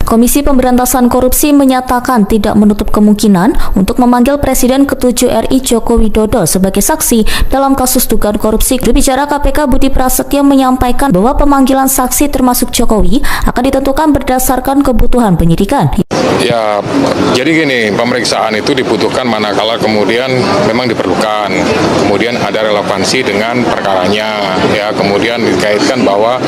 Komisi Pemberantasan Korupsi menyatakan tidak menutup kemungkinan untuk memanggil Presiden ke-7 RI Joko Widodo sebagai saksi dalam kasus dugaan korupsi. Juru bicara KPK Budi Prasetyo menyampaikan bahwa pemanggilan saksi termasuk Jokowi akan ditentukan berdasarkan kebutuhan penyidikan. Ya, jadi gini, pemeriksaan itu dibutuhkan manakala kemudian memang diperlukan, kemudian ada relevansi dengan perkaranya, ya, kemudian dikaitkan bahwa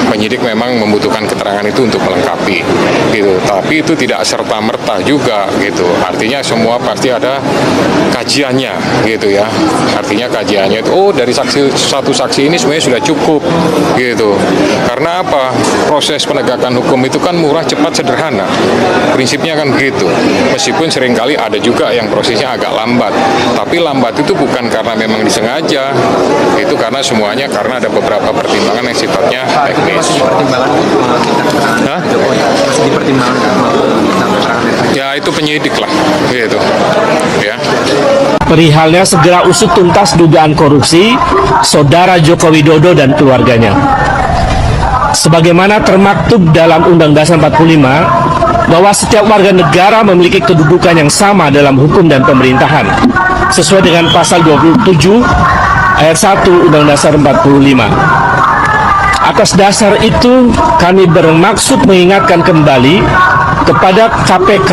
penyidik memang membutuhkan keterangan itu untuk melengkapi, gitu. Tapi itu tidak serta-merta juga, gitu. Artinya semua pasti ada kajiannya, gitu ya. Artinya kajiannya itu, dari satu saksi ini sebenarnya sudah cukup, gitu. Karena apa? Proses penegakan hukum itu kan murah, cepat, sederhana. Prinsipnya kan begitu. Meskipun seringkali ada juga yang prosesnya agak lambat. Tapi lambat itu bukan karena memang disengaja. Itu karena semuanya karena ada beberapa pertimbangan yang sifatnya teknis. Masih dipertimbangkan Ya itu penyidik lah, gitu. Ya. Perihalnya segera usut tuntas dugaan korupsi Saudara Joko Widodo dan keluarganya. Sebagaimana termaktub dalam Undang Dasar 45 bahwa setiap warga negara memiliki kedudukan yang sama dalam hukum dan pemerintahan sesuai dengan pasal 27 ayat 1 Undang Dasar 45. Atas dasar itu kami bermaksud mengingatkan kembali kepada KPK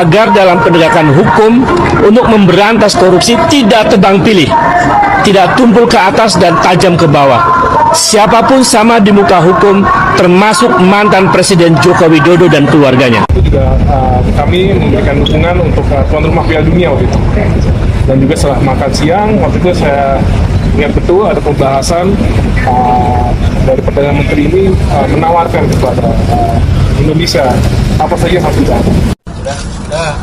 agar dalam penegakan hukum untuk memberantas korupsi tidak tebang pilih, tidak tumpul ke atas dan tajam ke bawah. Siapapun sama di muka hukum, termasuk mantan Presiden Joko Widodo dan keluarganya. Itu juga kami memberikan dukungan untuk tuan rumah Piala Dunia waktu itu. Dan juga setelah makan siang, waktu itu saya ingat betul ada pembahasan dari Perdana Menteri ini menawarkan kepada Indonesia apa saja yang harus dilakukan.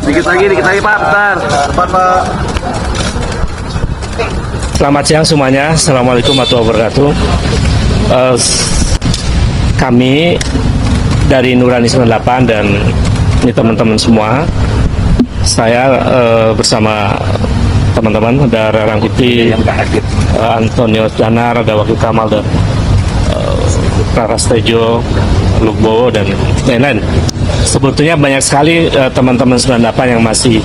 Dikit lagi Pak, bentar. Pak. Selamat siang semuanya, Assalamualaikum warahmatullahi wabarakatuh. Kami dari Nurani 98 dan ini teman-teman semua, saya bersama teman-teman ada Rangkuti, Antonio Danar, ada Wakil Kamal dan Rara Stejo, Lukbowo dan lain-lain. Sebetulnya banyak sekali teman-teman 98 yang masih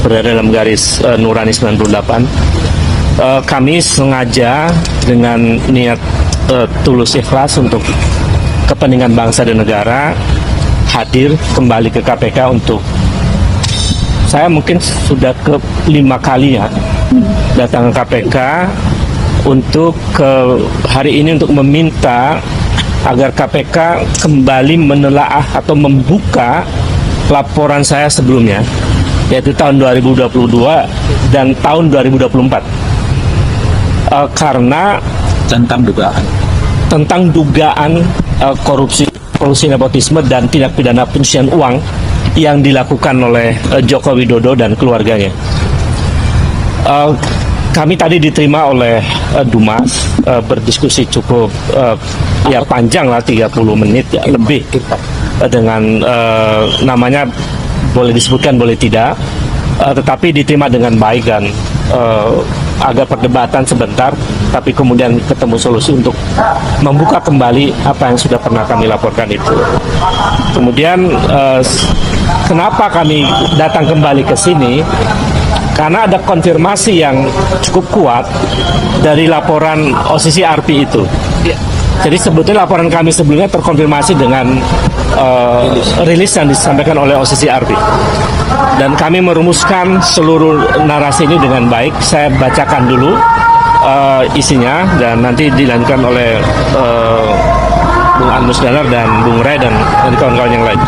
berada dalam garis Nurani 98. Kami sengaja dengan niat tulus ikhlas untuk kepentingan bangsa dan negara hadir kembali ke KPK untuk saya mungkin sudah ke-5 kali ya datang ke KPK untuk hari ini untuk meminta agar KPK kembali menelaah atau membuka laporan saya sebelumnya, yaitu tahun 2022 dan tahun 2024. Karena tentang dugaan korupsi nepotisme dan tindak pidana pencucian uang yang dilakukan oleh Joko Widodo dan keluarganya. Kami tadi diterima oleh Dumas, berdiskusi cukup panjang lah, 30 menit ya, lebih dengan namanya boleh disebutkan boleh tidak, tetapi diterima dengan baik dan agak perdebatan sebentar, tapi kemudian ketemu solusi untuk membuka kembali apa yang sudah pernah kami laporkan itu. Kemudian kenapa kami datang kembali ke sini? Karena ada konfirmasi yang cukup kuat dari laporan OCCRP itu. Jadi sebetulnya laporan kami sebelumnya terkonfirmasi dengan rilis yang disampaikan oleh OCCRP. Dan kami merumuskan seluruh narasi ini dengan baik. Saya bacakan dulu isinya dan nanti dilanjutkan oleh Bung Anmus Danar dan Bung Ray dan kawan-kawan yang lain.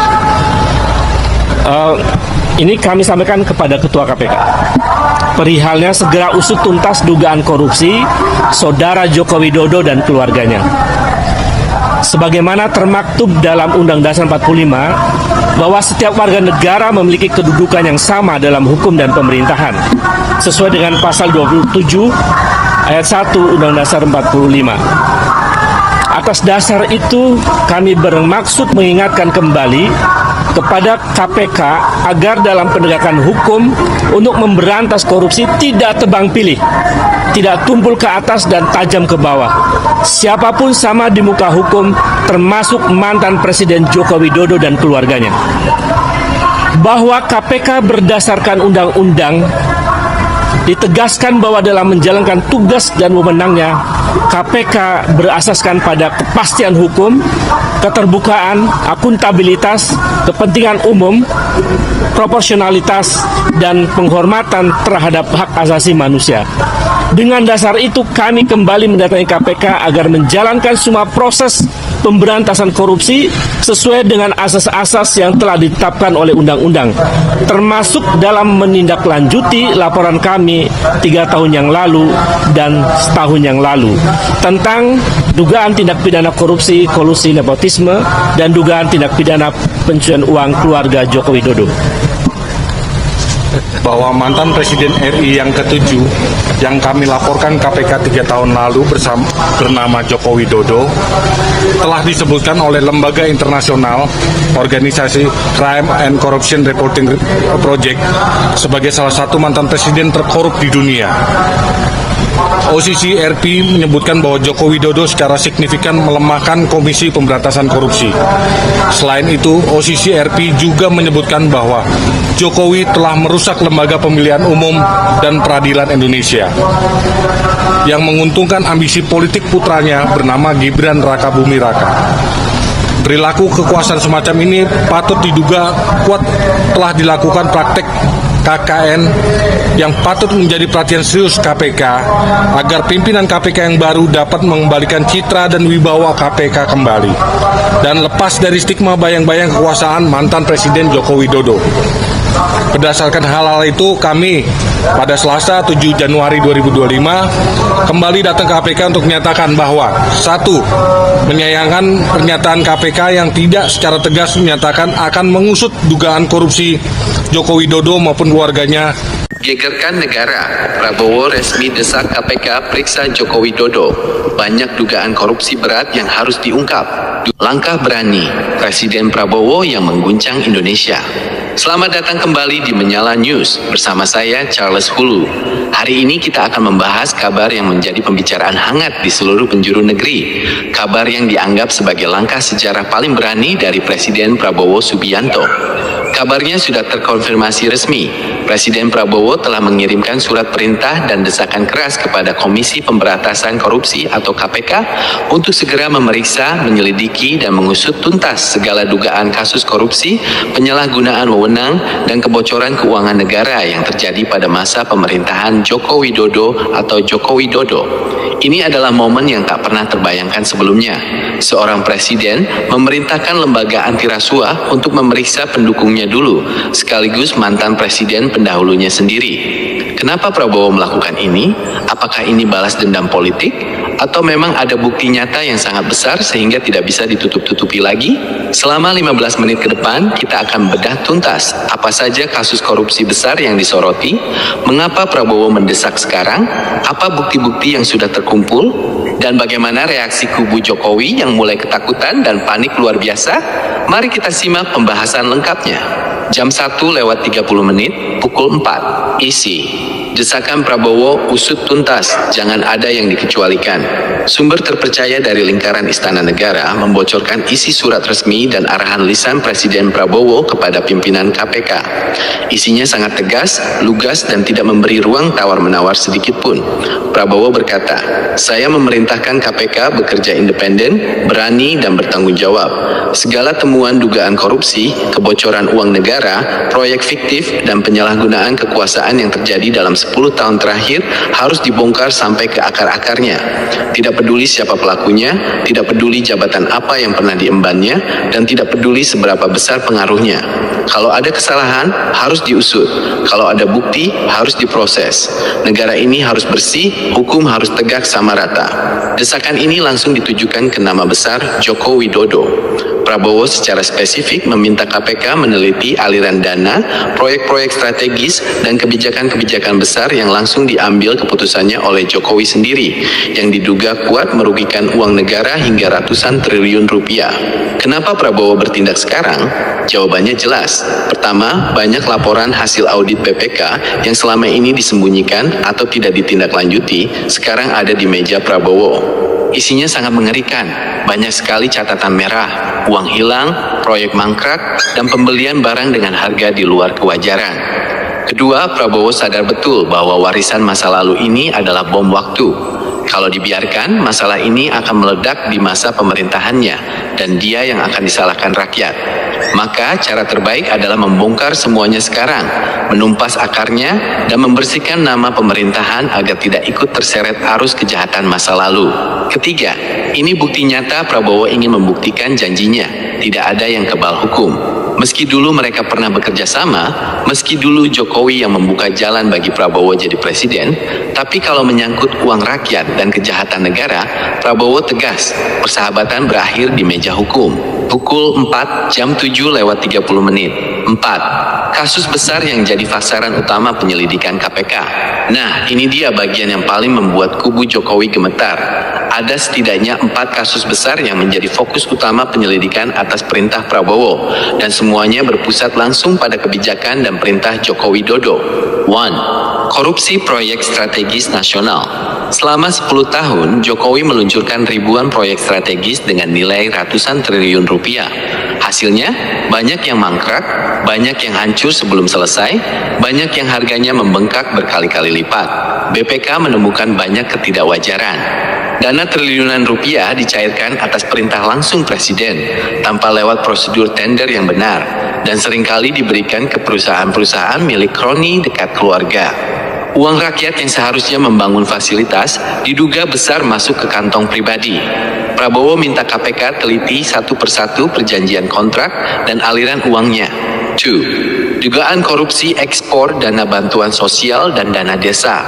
Ini kami sampaikan kepada Ketua KPK. Perihalnya segera usut tuntas dugaan korupsi Saudara Joko Widodo dan keluarganya. Sebagaimana termaktub dalam Undang Dasar 45 bahwa setiap warga negara memiliki kedudukan yang sama dalam hukum dan pemerintahan sesuai dengan pasal 27 ayat 1 Undang Dasar 45. Atas dasar itu kami bermaksud mengingatkan kembali kepada KPK agar dalam penegakan hukum untuk memberantas korupsi tidak tebang pilih, tidak tumpul ke atas dan tajam ke bawah. Siapapun sama di muka hukum, termasuk mantan Presiden Joko Widodo dan keluarganya. Bahwa KPK berdasarkan undang-undang ditegaskan bahwa dalam menjalankan tugas dan wewenangnya, KPK berasaskan pada kepastian hukum, keterbukaan, akuntabilitas, kepentingan umum, proporsionalitas, dan penghormatan terhadap hak asasi manusia. Dengan dasar itu, kami kembali mendatangi KPK agar menjalankan semua proses pemberantasan korupsi sesuai dengan asas-asas yang telah ditetapkan oleh undang-undang, termasuk dalam menindaklanjuti laporan kami 3 tahun yang lalu dan setahun yang lalu tentang dugaan tindak pidana korupsi, kolusi, nepotisme, dan dugaan tindak pidana pencucian uang keluarga Joko Widodo. Bahwa mantan Presiden RI yang ke-7 yang kami laporkan KPK 3 tahun lalu bernama Joko Widodo telah disebutkan oleh lembaga internasional organisasi Crime and Corruption Reporting Project sebagai salah satu mantan presiden terkorup di dunia. OCC RP menyebutkan bahwa Joko Widodo secara signifikan melemahkan Komisi Pemberantasan Korupsi. Selain itu, OCC RP juga menyebutkan bahwa Jokowi telah merusak lembaga pemilihan umum dan peradilan Indonesia yang menguntungkan ambisi politik putranya bernama Gibran Rakabuming Raka. Perilaku kekuasaan semacam ini patut diduga kuat telah dilakukan praktek KKN yang patut menjadi perhatian serius KPK agar pimpinan KPK yang baru dapat mengembalikan citra dan wibawa KPK kembali dan lepas dari stigma bayang-bayang kekuasaan mantan Presiden Joko Widodo. Berdasarkan hal-hal itu, kami pada Selasa 7 Januari 2025 kembali datang ke KPK untuk menyatakan bahwa 1. Menyayangkan pernyataan KPK yang tidak secara tegas menyatakan akan mengusut dugaan korupsi Joko Widodo maupun keluarganya. Gegerkan negara, Prabowo resmi desak KPK periksa Joko Widodo. Banyak dugaan korupsi berat yang harus diungkap. Langkah berani Presiden Prabowo yang mengguncang Indonesia. Selamat datang kembali di Menyala News bersama saya Charles Hulu. Hari ini kita akan membahas kabar yang menjadi pembicaraan hangat di seluruh penjuru negeri. Kabar yang dianggap sebagai langkah sejarah paling berani dari Presiden Prabowo Subianto. Kabarnya sudah terkonfirmasi resmi. Presiden Prabowo telah mengirimkan surat perintah dan desakan keras kepada Komisi Pemberantasan Korupsi atau KPK untuk segera memeriksa, menyelidiki, dan mengusut tuntas segala dugaan kasus korupsi, penyalahgunaan wewenang, dan kebocoran keuangan negara yang terjadi pada masa pemerintahan Joko Widodo atau Joko Widodo. Ini adalah momen yang tak pernah terbayangkan sebelumnya. Seorang presiden memerintahkan lembaga anti rasuah untuk memeriksa pendukungnya dulu, sekaligus mantan presiden pendahulunya sendiri. Kenapa Prabowo melakukan ini? Apakah ini balas dendam politik? Atau memang ada bukti nyata yang sangat besar sehingga tidak bisa ditutup-tutupi lagi? Selama 15 menit ke depan, kita akan bedah tuntas apa saja kasus korupsi besar yang disoroti, mengapa Prabowo mendesak sekarang, apa bukti-bukti yang sudah terkumpul, dan bagaimana reaksi kubu Jokowi yang mulai ketakutan dan panik luar biasa. Mari kita simak pembahasan lengkapnya. Jam 1:30 pukul 4. Isi. Desakan Prabowo usut tuntas, jangan ada yang dikecualikan. Sumber terpercaya dari lingkaran Istana Negara membocorkan isi surat resmi dan arahan lisan Presiden Prabowo kepada pimpinan KPK. Isinya sangat tegas, lugas, dan tidak memberi ruang tawar-menawar sedikit pun. Prabowo berkata, "Saya memerintahkan KPK bekerja independen, berani, dan bertanggung jawab. Segala temuan dugaan korupsi, kebocoran uang negara, proyek fiktif, dan penyalahgunaan kekuasaan yang terjadi dalam 10 tahun terakhir harus dibongkar sampai ke akar-akarnya. Tidak peduli siapa pelakunya, tidak peduli jabatan apa yang pernah diembannya, dan tidak peduli seberapa besar pengaruhnya. Kalau ada kesalahan, harus diusut. Kalau ada bukti, harus diproses. Negara ini harus bersih, hukum harus tegak sama rata." Desakan ini langsung ditujukan ke nama besar Joko Widodo. Prabowo secara spesifik meminta KPK meneliti aliran dana, proyek-proyek strategis, dan kebijakan-kebijakan besar yang langsung diambil keputusannya oleh Jokowi sendiri, yang diduga kuat merugikan uang negara hingga ratusan triliun rupiah. Kenapa Prabowo bertindak sekarang? Jawabannya jelas. Pertama, banyak laporan hasil audit BPK yang selama ini disembunyikan atau tidak ditindaklanjuti, sekarang ada di meja Prabowo. Isinya sangat mengerikan, banyak sekali catatan merah, uang hilang, proyek mangkrak, dan pembelian barang dengan harga di luar kewajaran. Kedua, Prabowo sadar betul bahwa warisan masa lalu ini adalah bom waktu. Kalau dibiarkan, masalah ini akan meledak di masa pemerintahannya, dan dia yang akan disalahkan rakyat. Maka cara terbaik adalah membongkar semuanya sekarang, menumpas akarnya, dan membersihkan nama pemerintahan agar tidak ikut terseret arus kejahatan masa lalu. Ketiga, ini bukti nyata Prabowo ingin membuktikan janjinya, tidak ada yang kebal hukum. Meski dulu mereka pernah bekerja sama, meski dulu Jokowi yang membuka jalan bagi Prabowo jadi presiden, tapi kalau menyangkut uang rakyat dan kejahatan negara, Prabowo tegas, persahabatan berakhir di meja hukum. Pukul 4 jam 7:30. 4. Kasus besar yang jadi sasaran utama penyelidikan KPK. Nah, ini dia bagian yang paling membuat kubu Jokowi gemetar. Ada setidaknya 4 kasus besar yang menjadi fokus utama penyelidikan atas perintah Prabowo, dan semuanya berpusat langsung pada kebijakan dan perintah Joko Widodo. 1. Korupsi proyek strategis nasional. Selama 10 tahun, Jokowi meluncurkan ribuan proyek strategis dengan nilai ratusan triliun rupiah. Hasilnya, banyak yang mangkrak, banyak yang hancur sebelum selesai, banyak yang harganya membengkak berkali-kali lipat. BPK menemukan banyak ketidakwajaran. Dana triliunan rupiah dicairkan atas perintah langsung Presiden, tanpa lewat prosedur tender yang benar, dan seringkali diberikan ke perusahaan-perusahaan milik kroni dekat keluarga. Uang rakyat yang seharusnya membangun fasilitas diduga besar masuk ke kantong pribadi. Prabowo minta KPK teliti satu persatu perjanjian kontrak dan aliran uangnya. 2. Dugaan korupsi ekspor dana bantuan sosial dan dana desa.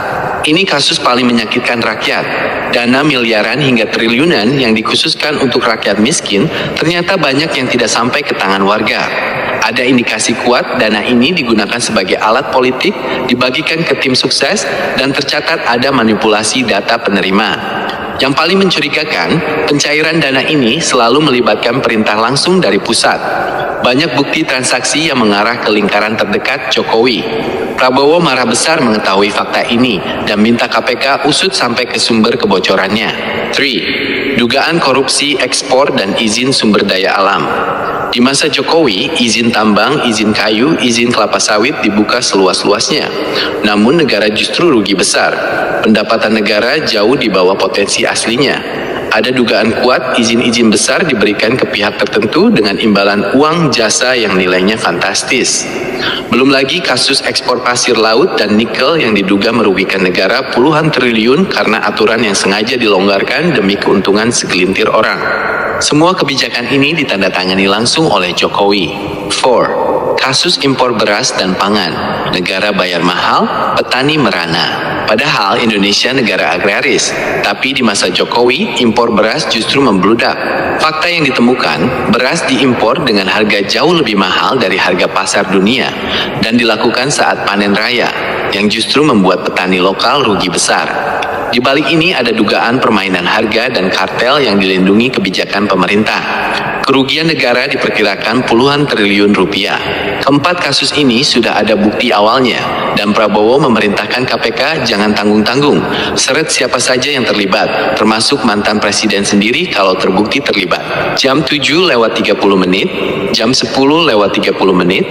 Ini kasus paling menyakitkan rakyat. Dana miliaran hingga triliunan yang dikhususkan untuk rakyat miskin ternyata banyak yang tidak sampai ke tangan warga. Ada indikasi kuat dana ini digunakan sebagai alat politik, dibagikan ke tim sukses, dan tercatat ada manipulasi data penerima. Yang paling mencurigakan, pencairan dana ini selalu melibatkan perintah langsung dari pusat. Banyak bukti transaksi yang mengarah ke lingkaran terdekat Jokowi. Prabowo marah besar mengetahui fakta ini dan minta KPK usut sampai ke sumber kebocorannya. 3. Dugaan korupsi ekspor dan izin sumber daya alam. Di masa Jokowi, izin tambang, izin kayu, izin kelapa sawit dibuka seluas-luasnya. Namun negara justru rugi besar. Pendapatan negara jauh di bawah potensi aslinya. Ada dugaan kuat izin-izin besar diberikan ke pihak tertentu dengan imbalan uang jasa yang nilainya fantastis. Belum lagi kasus ekspor pasir laut dan nikel yang diduga merugikan negara puluhan triliun karena aturan yang sengaja dilonggarkan demi keuntungan segelintir orang. Semua kebijakan ini ditandatangani langsung oleh Jokowi. 4. Kasus impor beras dan pangan. Negara bayar mahal, petani merana. Padahal Indonesia negara agraris, tapi di masa Jokowi, impor beras justru membludak. Fakta yang ditemukan, beras diimpor dengan harga jauh lebih mahal dari harga pasar dunia, dan dilakukan saat panen raya, yang justru membuat petani lokal rugi besar. Di balik ini ada dugaan permainan harga dan kartel yang dilindungi kebijakan pemerintah. Kerugian negara diperkirakan puluhan triliun rupiah. Keempat kasus ini sudah ada bukti awalnya, dan Prabowo memerintahkan KPK jangan tanggung-tanggung, seret siapa saja yang terlibat, termasuk mantan presiden sendiri kalau terbukti terlibat. Jam 7:30, jam 10:30.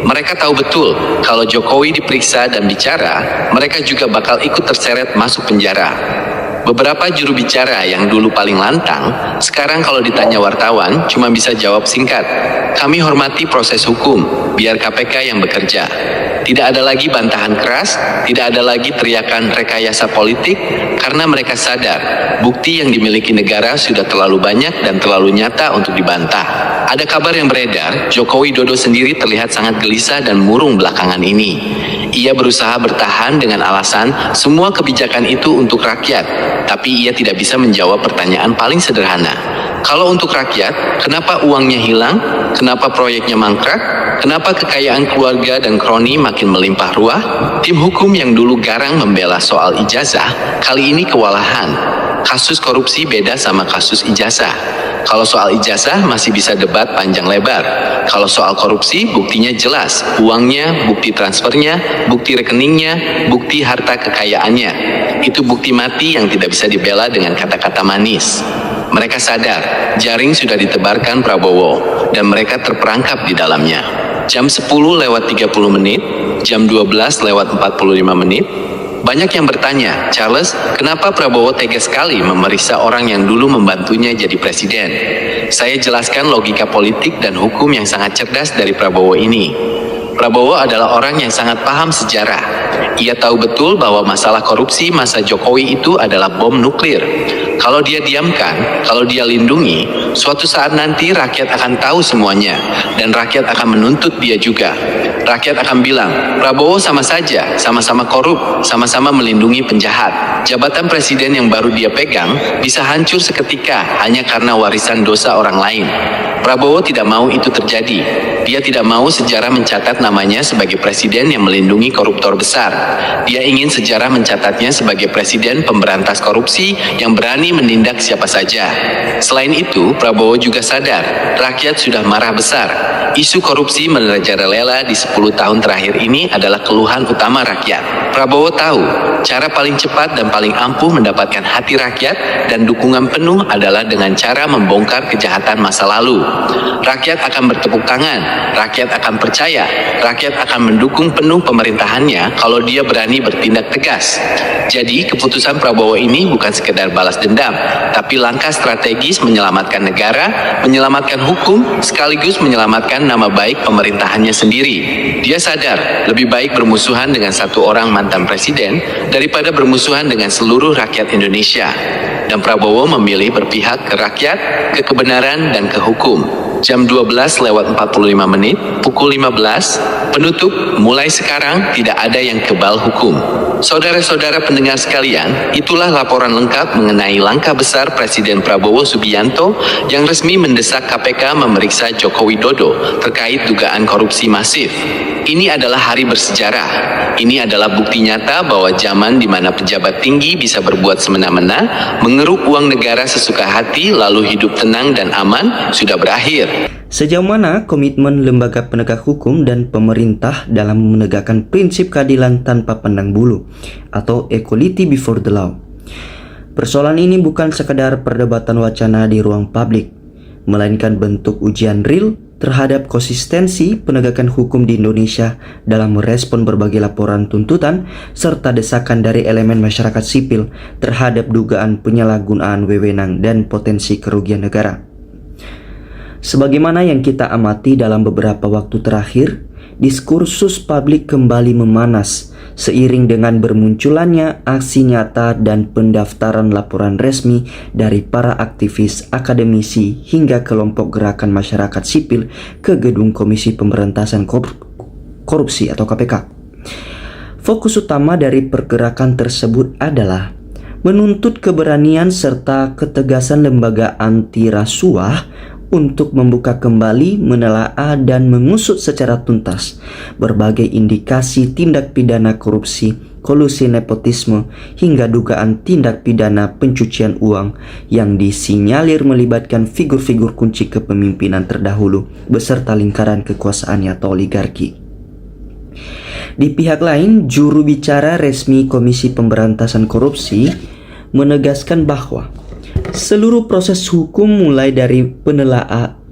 Mereka tahu betul kalau Jokowi diperiksa dan bicara, mereka juga bakal ikut terseret masuk penjara. Beberapa juru bicara yang dulu paling lantang, sekarang kalau ditanya wartawan cuma bisa jawab singkat. Kami hormati proses hukum, biar KPK yang bekerja. Tidak ada lagi bantahan keras, tidak ada lagi teriakan rekayasa politik, karena mereka sadar bukti yang dimiliki negara sudah terlalu banyak dan terlalu nyata untuk dibantah. Ada kabar yang beredar, Joko Widodo sendiri terlihat sangat gelisah dan murung belakangan ini. Ia berusaha bertahan dengan alasan semua kebijakan itu untuk rakyat, tapi ia tidak bisa menjawab pertanyaan paling sederhana. Kalau untuk rakyat, kenapa uangnya hilang? Kenapa proyeknya mangkrak? Kenapa kekayaan keluarga dan kroni makin melimpah ruah? Tim hukum yang dulu garang membela soal ijazah, kali ini kewalahan. Kasus korupsi beda sama kasus ijazah. Kalau soal ijazah masih bisa debat panjang lebar. Kalau soal korupsi buktinya jelas. Uangnya, bukti transfernya, bukti rekeningnya, bukti harta kekayaannya. Itu bukti mati yang tidak bisa dibela dengan kata-kata manis. Mereka sadar, jaring sudah ditebarkan Prabowo, dan mereka terperangkap di dalamnya. Jam 10:30 menit, jam 12:45 menit, banyak yang bertanya, Charles, kenapa Prabowo tega sekali memeriksa orang yang dulu membantunya jadi presiden? Saya jelaskan logika politik dan hukum yang sangat cerdas dari Prabowo ini. Prabowo adalah orang yang sangat paham sejarah. Ia tahu betul bahwa masalah korupsi masa Jokowi itu adalah bom nuklir. Kalau dia diamkan, kalau dia lindungi, suatu saat nanti rakyat akan tahu semuanya, dan rakyat akan menuntut dia juga. Rakyat akan bilang, Prabowo sama saja, sama-sama korup, sama-sama melindungi penjahat. Jabatan presiden yang baru dia pegang bisa hancur seketika hanya karena warisan dosa orang lain. Prabowo tidak mau itu terjadi. Dia tidak mau sejarah mencatat namanya sebagai presiden yang melindungi koruptor besar. Dia ingin sejarah mencatatnya sebagai presiden pemberantas korupsi yang berani menindak siapa saja. Selain itu, Prabowo juga sadar, rakyat sudah marah besar. Isu korupsi merajalela di 10 tahun terakhir ini adalah keluhan utama rakyat. Prabowo tahu, cara paling cepat dan paling ampuh mendapatkan hati rakyat dan dukungan penuh adalah dengan cara membongkar kejahatan masa lalu. Rakyat akan bertepuk tangan, rakyat akan percaya, rakyat akan mendukung penuh pemerintahannya kalau dia berani bertindak tegas. Jadi, keputusan Prabowo ini bukan sekedar balas dendam, tapi langkah strategis menyelamatkan negara, menyelamatkan hukum, sekaligus menyelamatkan nama baik pemerintahannya sendiri. Dia sadar, lebih baik bermusuhan dengan satu orang mantan presiden daripada bermusuhan dengan seluruh rakyat Indonesia. Dan Prabowo memilih berpihak ke rakyat, ke kebenaran, dan ke hukum. Jam 12:45 menit, pukul 15, penutup, mulai sekarang tidak ada yang kebal hukum. Saudara-saudara pendengar sekalian, itulah laporan lengkap mengenai langkah besar Presiden Prabowo Subianto yang resmi mendesak KPK memeriksa Joko Widodo terkait dugaan korupsi masif. Ini adalah hari bersejarah. Ini adalah bukti nyata bahwa zaman di mana pejabat tinggi bisa berbuat semena-mena, mengeruk uang negara sesuka hati lalu hidup tenang dan aman sudah berakhir. Sejauh mana komitmen lembaga penegak hukum dan pemerintah dalam menegakkan prinsip keadilan tanpa pandang bulu atau equality before the law? Persoalan ini bukan sekadar perdebatan wacana di ruang publik, melainkan bentuk ujian real terhadap konsistensi penegakan hukum di Indonesia dalam merespon berbagai laporan tuntutan serta desakan dari elemen masyarakat sipil terhadap dugaan penyalahgunaan wewenang dan potensi kerugian negara. Sebagaimana yang kita amati dalam beberapa waktu terakhir, diskursus publik kembali memanas seiring dengan bermunculannya aksi nyata dan pendaftaran laporan resmi dari para aktivis, akademisi, hingga kelompok gerakan masyarakat sipil ke gedung Komisi Pemberantasan Korupsi atau KPK. Fokus utama dari pergerakan tersebut adalah menuntut keberanian serta ketegasan lembaga anti rasuah untuk membuka kembali, menelaah, dan mengusut secara tuntas berbagai indikasi tindak pidana korupsi, kolusi nepotisme, hingga dugaan tindak pidana pencucian uang yang disinyalir melibatkan figur-figur kunci kepemimpinan terdahulu beserta lingkaran kekuasaannya atau oligarki. Di pihak lain, juru bicara resmi Komisi Pemberantasan Korupsi menegaskan bahwa seluruh proses hukum mulai dari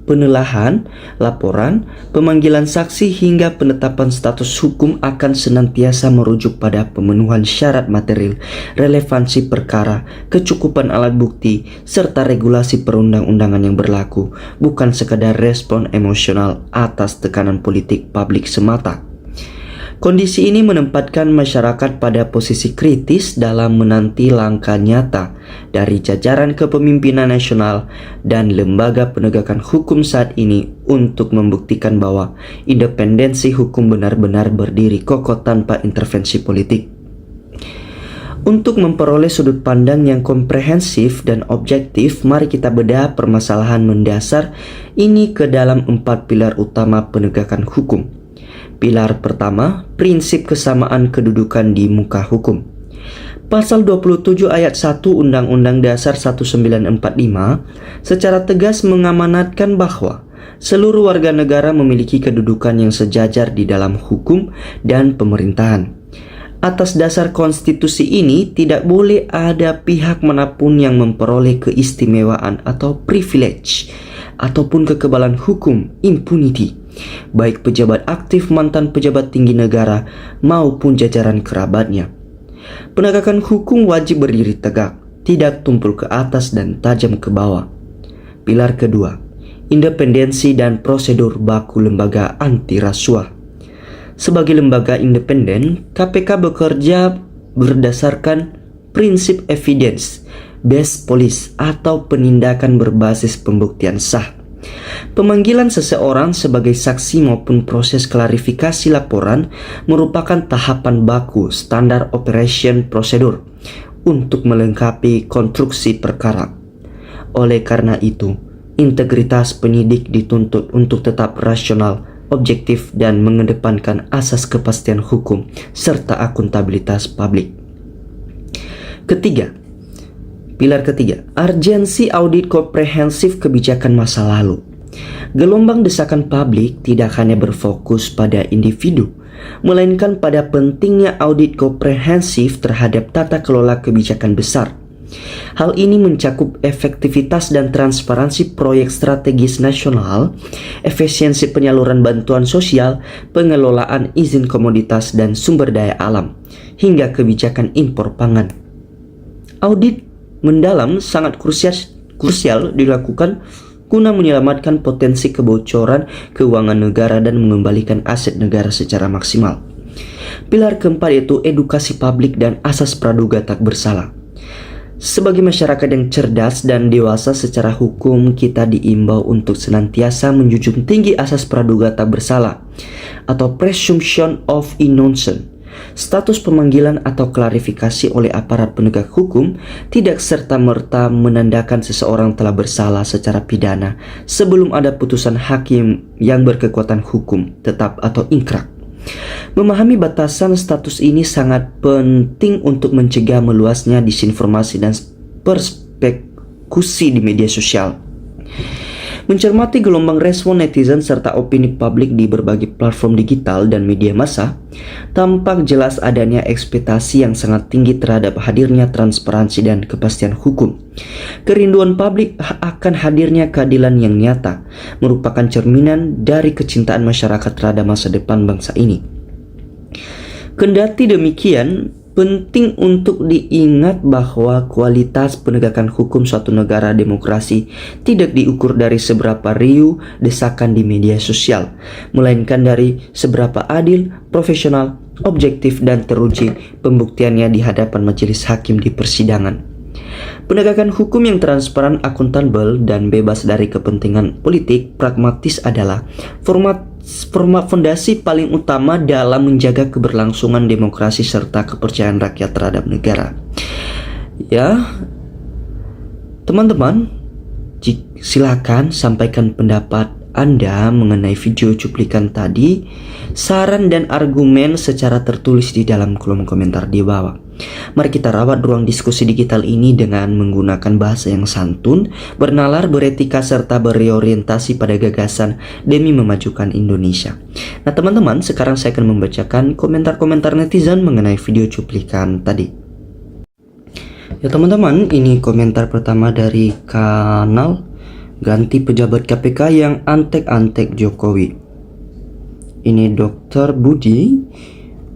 penelahan, laporan, pemanggilan saksi hingga penetapan status hukum akan senantiasa merujuk pada pemenuhan syarat material, relevansi perkara, kecukupan alat bukti, serta regulasi perundang-undangan yang berlaku, bukan sekadar respon emosional atas tekanan politik publik semata. Kondisi ini menempatkan masyarakat pada posisi kritis dalam menanti langkah nyata dari jajaran kepemimpinan nasional dan lembaga penegakan hukum saat ini untuk membuktikan bahwa independensi hukum benar-benar berdiri kokoh tanpa intervensi politik. Untuk memperoleh sudut pandang yang komprehensif dan objektif, mari kita bedah permasalahan mendasar ini ke dalam 4 pilar utama penegakan hukum. Pilar pertama, prinsip kesamaan kedudukan di muka hukum. Pasal 27 ayat 1 Undang-Undang Dasar 1945 secara tegas mengamanatkan bahwa seluruh warga negara memiliki kedudukan yang sejajar di dalam hukum dan pemerintahan. Atas dasar konstitusi ini, tidak boleh ada pihak manapun yang memperoleh keistimewaan atau privilege ataupun kekebalan hukum, impunity, baik pejabat aktif, mantan pejabat tinggi negara maupun jajaran kerabatnya. Penegakan hukum wajib berdiri tegak, tidak tumpul ke atas dan tajam ke bawah. Pilar kedua, independensi dan prosedur baku lembaga anti rasuah. Sebagai lembaga independen, KPK bekerja berdasarkan prinsip evidence based police atau penindakan berbasis pembuktian sah. Pemanggilan seseorang sebagai saksi maupun proses klarifikasi laporan merupakan tahapan baku standar operation prosedur untuk melengkapi konstruksi perkara. Oleh karena itu, integritas penyidik dituntut untuk tetap rasional, objektif, dan mengedepankan asas kepastian hukum serta akuntabilitas publik. Ketiga, pilar ketiga, urgensi audit komprehensif kebijakan masa lalu. Gelombang desakan publik tidak hanya berfokus pada individu, melainkan pada pentingnya audit komprehensif terhadap tata kelola kebijakan besar. Hal ini mencakup efektivitas dan transparansi proyek strategis nasional, efisiensi penyaluran bantuan sosial, pengelolaan izin komoditas dan sumber daya alam, hingga kebijakan impor pangan. Audit mendalam sangat krusial dilakukan guna menyelamatkan potensi kebocoran keuangan negara dan mengembalikan aset negara secara maksimal. Pilar keempat yaitu edukasi publik dan asas praduga tak bersalah. Sebagai masyarakat yang cerdas dan dewasa secara hukum, kita diimbau untuk senantiasa menjunjung tinggi asas praduga tak bersalah atau presumption of innocence. Status pemanggilan atau klarifikasi oleh aparat penegak hukum tidak serta-merta menandakan seseorang telah bersalah secara pidana sebelum ada putusan hakim yang berkekuatan hukum tetap atau ingkrah. Memahami batasan status ini sangat penting untuk mencegah meluasnya disinformasi dan persekusi di media sosial. Mencermati gelombang respon netizen serta opini publik di berbagai platform digital dan media massa, tampak jelas adanya ekspektasi yang sangat tinggi terhadap hadirnya transparansi dan kepastian hukum. Kerinduan publik akan hadirnya keadilan yang nyata merupakan cerminan dari kecintaan masyarakat terhadap masa depan bangsa ini. Kendati demikian, penting untuk diingat bahwa kualitas penegakan hukum suatu negara demokrasi tidak diukur dari seberapa riuh desakan di media sosial, melainkan dari seberapa adil, profesional, objektif, dan teruji pembuktiannya di hadapan majelis hakim di persidangan. Penegakan hukum yang transparan, akuntabel, dan bebas dari kepentingan politik pragmatis adalah fondasi paling utama dalam menjaga keberlangsungan demokrasi serta kepercayaan rakyat terhadap negara. Ya, teman-teman, silakan sampaikan pendapat Anda mengenai video cuplikan tadi, saran dan argumen secara tertulis di dalam kolom komentar di bawah. Mari kita rawat ruang diskusi digital ini dengan menggunakan bahasa yang santun, bernalar, beretika, serta berorientasi pada gagasan demi memajukan Indonesia. Nah teman-teman, sekarang saya akan membacakan komentar-komentar netizen mengenai video cuplikan tadi. Ya teman-teman, ini komentar pertama dari kanal Ganti Pejabat KPK yang antek-antek Jokowi. Ini Dr. Budi.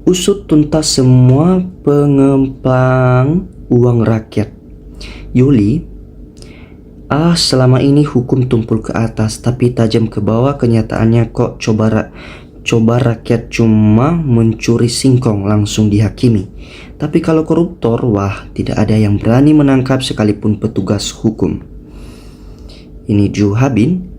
Usut tuntas semua pengemplang uang rakyat. Yuli. Selama ini hukum tumpul ke atas tapi tajam ke bawah, kenyataannya kok coba rakyat cuma mencuri singkong langsung dihakimi. Tapi kalau koruptor, wah, tidak ada yang berani menangkap sekalipun petugas hukum. Ini Juhabin.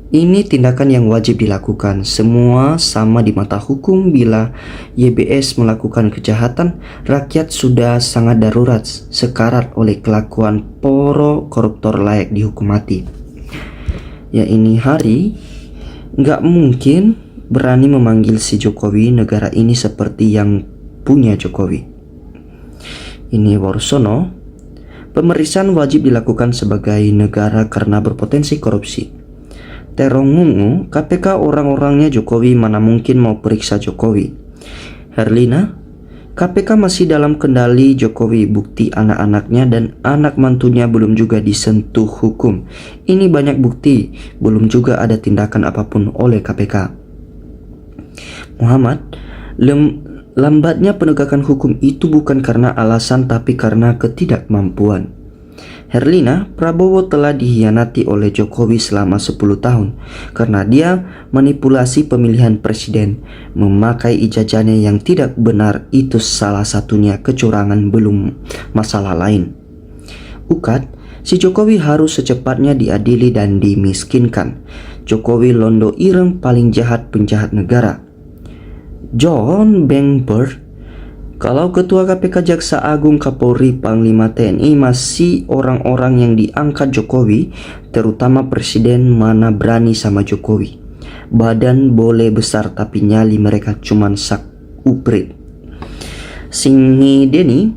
Ini tindakan yang wajib dilakukan. Semua sama di mata hukum. Bila YBS melakukan kejahatan, rakyat sudah sangat darurat, sekarat oleh kelakuan poro koruptor layak dihukum mati. Ya, ini hari nggak mungkin berani memanggil si Jokowi negara ini seperti yang punya Jokowi. Ini Warsono. Pemeriksaan wajib dilakukan sebagai negara karena berpotensi korupsi. Terong ngungu, KPK orang-orangnya Jokowi mana mungkin mau periksa Jokowi. Herlina, KPK masih dalam kendali Jokowi, bukti anak-anaknya dan anak mantunya belum juga disentuh hukum. Ini banyak bukti, belum juga ada tindakan apapun oleh KPK. Muhammad, lambatnya penegakan hukum itu bukan karena alasan tapi karena ketidakmampuan. Herlina, Prabowo telah dikhianati oleh Jokowi selama 10 tahun karena dia manipulasi pemilihan presiden, memakai ijazahnya yang tidak benar, itu salah satunya kecurangan, belum masalah lain. Ukat, si Jokowi harus secepatnya diadili dan dimiskinkan. Jokowi londo ireng paling jahat penjahat negara. John Bengber, kalau Ketua KPK, Jaksa Agung, Kapolri, Panglima TNI masih orang-orang yang diangkat Jokowi, terutama Presiden, mana berani sama Jokowi. Badan boleh besar tapi nyali mereka cuman sak uprit. Singi Deni,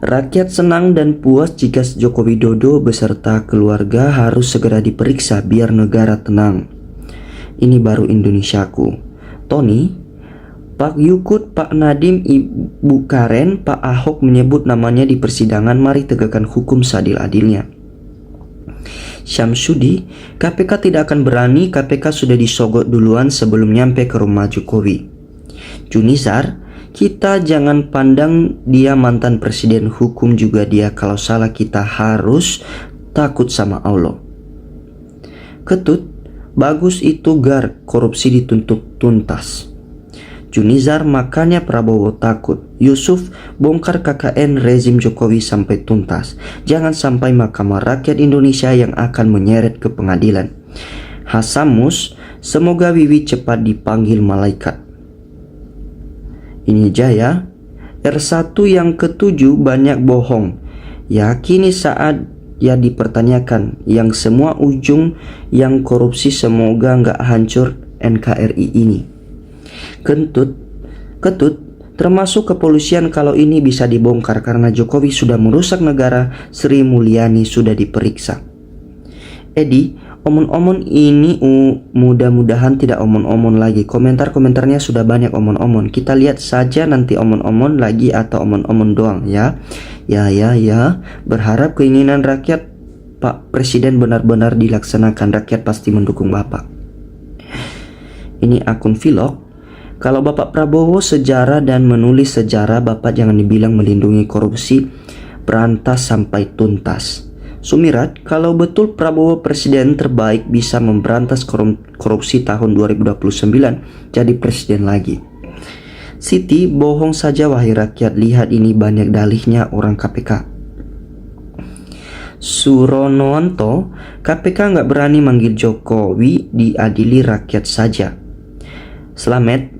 rakyat senang dan puas jika Joko Widodo beserta keluarga harus segera diperiksa biar negara tenang. Ini baru Indonesiaku. Tony, Pak Yukut, Pak Nadiem, Ibu Karen, Pak Ahok menyebut namanya di persidangan, mari tegakkan hukum seadil-adilnya. Syamsudi, KPK tidak akan berani, KPK sudah disogok duluan sebelum nyampe ke rumah Jokowi. Junizar, kita jangan pandang dia mantan presiden, hukum juga dia, kalau salah kita harus takut sama Allah. Ketut, bagus itu Gar, korupsi dituntut tuntas. Junizar, makanya Prabowo takut. Yusuf, bongkar KKN rezim Jokowi sampai tuntas. Jangan sampai Mahkamah Rakyat Indonesia yang akan menyeret ke pengadilan. Hasamus, semoga Wiwi cepat dipanggil malaikat. Ini Jaya, R1 yang ke-7 banyak bohong. Ya, kini saat ya dipertanyakan, yang semua ujung yang korupsi semoga nggak hancur NKRI ini. Ketut, termasuk kepolisian kalau ini bisa dibongkar karena Jokowi sudah merusak negara, Sri Mulyani sudah diperiksa. Edi, omon-omon ini mudah-mudahan tidak omon-omon lagi. Komentar-komentarnya sudah banyak omon-omon. Kita lihat saja nanti omon-omon lagi atau omon-omon doang ya. Ya. Berharap keinginan rakyat Pak Presiden benar-benar dilaksanakan. Rakyat pasti mendukung Bapak. Ini akun vlog. Kalau Bapak Prabowo sejarah dan menulis sejarah, Bapak jangan dibilang melindungi korupsi, berantas sampai tuntas. Sumirat, kalau betul Prabowo presiden terbaik bisa memberantas korupsi tahun 2029, jadi presiden lagi. Siti, bohong saja wahai rakyat, lihat ini banyak dalihnya orang KPK. Suronoanto, KPK nggak berani manggil Jokowi, diadili rakyat saja. Slamet,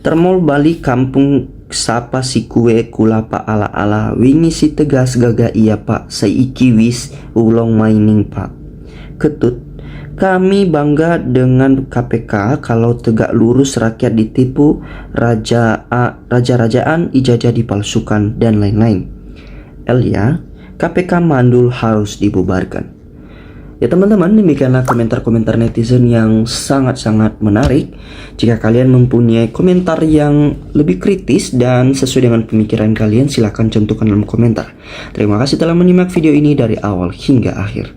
termol Bali kampung sapa si kue kulapa ala-ala wingi si tegas gaga iya pak seiki wis ulong mining pak. Ketut, kami bangga dengan KPK kalau tegak lurus rakyat ditipu, raja-rajaan ijazah dipalsukan dan lain-lain. Elia, KPK mandul harus dibubarkan. Ya teman-teman, demikianlah komentar-komentar netizen yang sangat-sangat menarik. Jika kalian mempunyai komentar yang lebih kritis dan sesuai dengan pemikiran kalian, silahkan cantumkan dalam komentar. Terima kasih telah menyimak video ini dari awal hingga akhir.